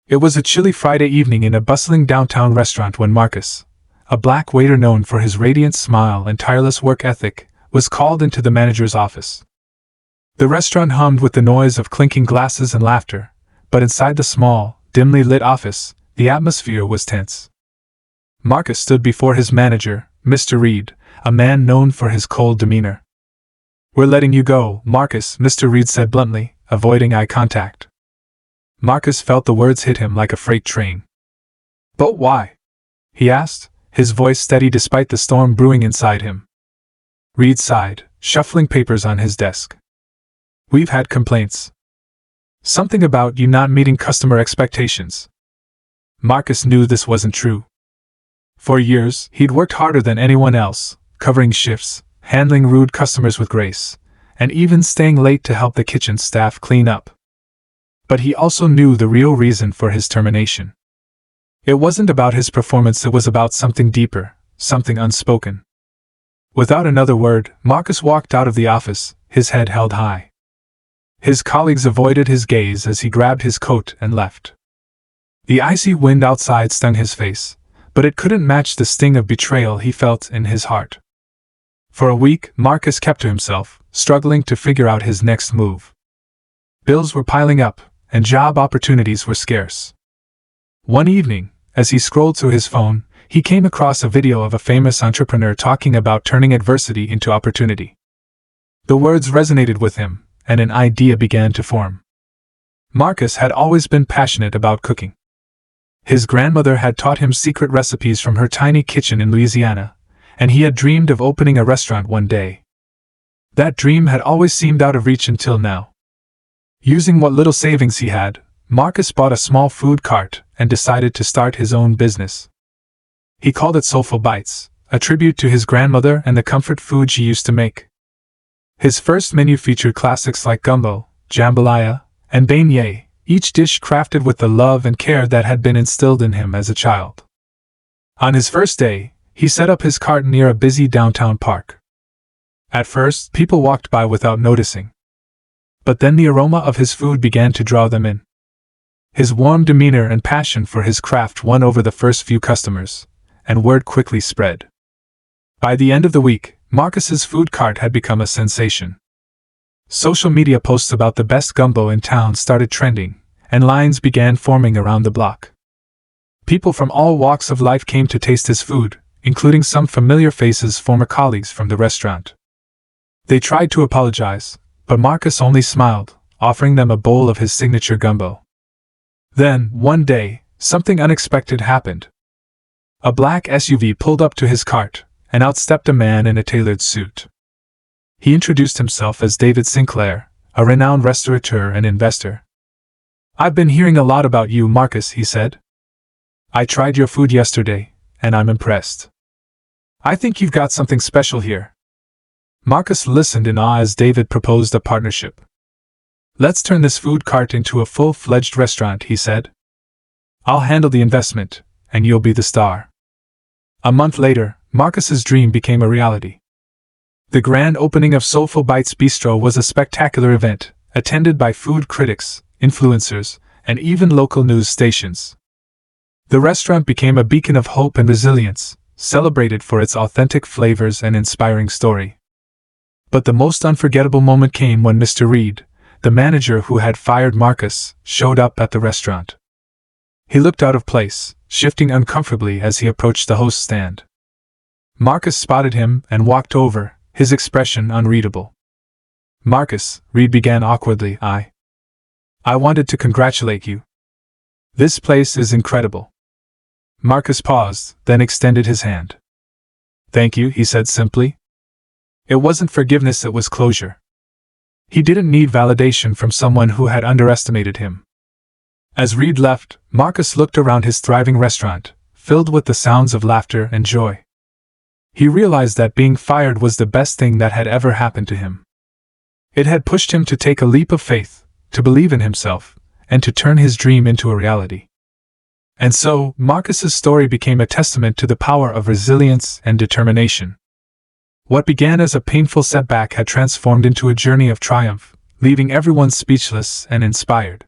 It was a chilly Friday evening in a bustling downtown restaurant when Marcus, a black waiter known for his radiant smile and tireless work ethic, was called into the manager's office. The restaurant hummed with the noise of clinking glasses and laughter, but inside the small, dimly lit office, the atmosphere was tense. Marcus stood before his manager, Mr. Reed, a man known for his cold demeanor. "We're letting you go, Marcus," Mr. Reed said bluntly, avoiding eye contact. Marcus felt the words hit him like a freight train. "But why?" he asked, his voice steady despite the storm brewing inside him. Reed sighed, shuffling papers on his desk. "We've had complaints. Something about you not meeting customer expectations." Marcus knew this wasn't true. For years, he'd worked harder than anyone else, covering shifts, handling rude customers with grace, and even staying late to help the kitchen staff clean up. But he also knew the real reason for his termination. It wasn't about his performance, it was about something deeper, something unspoken. Without another word, Marcus walked out of the office, his head held high. His colleagues avoided his gaze as he grabbed his coat and left. The icy wind outside stung his face, but it couldn't match the sting of betrayal he felt in his heart. For a week, Marcus kept to himself, struggling to figure out his next move. Bills were piling up, and job opportunities were scarce. One evening, as he scrolled through his phone, he came across a video of a famous entrepreneur talking about turning adversity into opportunity. The words resonated with him, and an idea began to form. Marcus had always been passionate about cooking. His grandmother had taught him secret recipes from her tiny kitchen in Louisiana, and he had dreamed of opening a restaurant one day. That dream had always seemed out of reach until now. Using what little savings he had, Marcus bought a small food cart and decided to start his own business. He called it Soulful Bites, a tribute to his grandmother and the comfort food she used to make. His first menu featured classics like gumbo, jambalaya, and beignet, each dish crafted with the love and care that had been instilled in him as a child. On his first day, he set up his cart near a busy downtown park. At first, people walked by without noticing. But then the aroma of his food began to draw them in. His warm demeanor and passion for his craft won over the first few customers, and word quickly spread. By the end of the week, Marcus's food cart had become a sensation. Social media posts about the best gumbo in town started trending, and lines began forming around the block. People from all walks of life came to taste his food, including some familiar faces, former colleagues from the restaurant. They tried to apologize, but Marcus only smiled, offering them a bowl of his signature gumbo. Then, one day, something unexpected happened. A black SUV pulled up to his cart, and out stepped a man in a tailored suit. He introduced himself as David Sinclair, a renowned restaurateur and investor. "I've been hearing a lot about you, Marcus," he said. "I tried your food yesterday, and I'm impressed. I think you've got something special here." Marcus listened in awe as David proposed a partnership. "Let's turn this food cart into a full-fledged restaurant," he said. "I'll handle the investment, and you'll be the star." A month later, Marcus's dream became a reality. The grand opening of Soulful Bites Bistro was a spectacular event, attended by food critics, influencers, and even local news stations. The restaurant became a beacon of hope and resilience, celebrated for its authentic flavors and inspiring story. But the most unforgettable moment came when Mr. Reed, the manager who had fired Marcus, showed up at the restaurant. He looked out of place, shifting uncomfortably as he approached the host's stand. Marcus spotted him and walked over, his expression unreadable. "Marcus," Reed began awkwardly, I wanted to congratulate you. This place is incredible." Marcus paused, then extended his hand. "Thank you," he said simply. It wasn't forgiveness, it was closure. He didn't need validation from someone who had underestimated him. As Reed left, Marcus looked around his thriving restaurant, filled with the sounds of laughter and joy. He realized that being fired was the best thing that had ever happened to him. It had pushed him to take a leap of faith, to believe in himself, and to turn his dream into a reality. And so, Marcus's story became a testament to the power of resilience and determination. What began as a painful setback had transformed into a journey of triumph, leaving everyone speechless and inspired.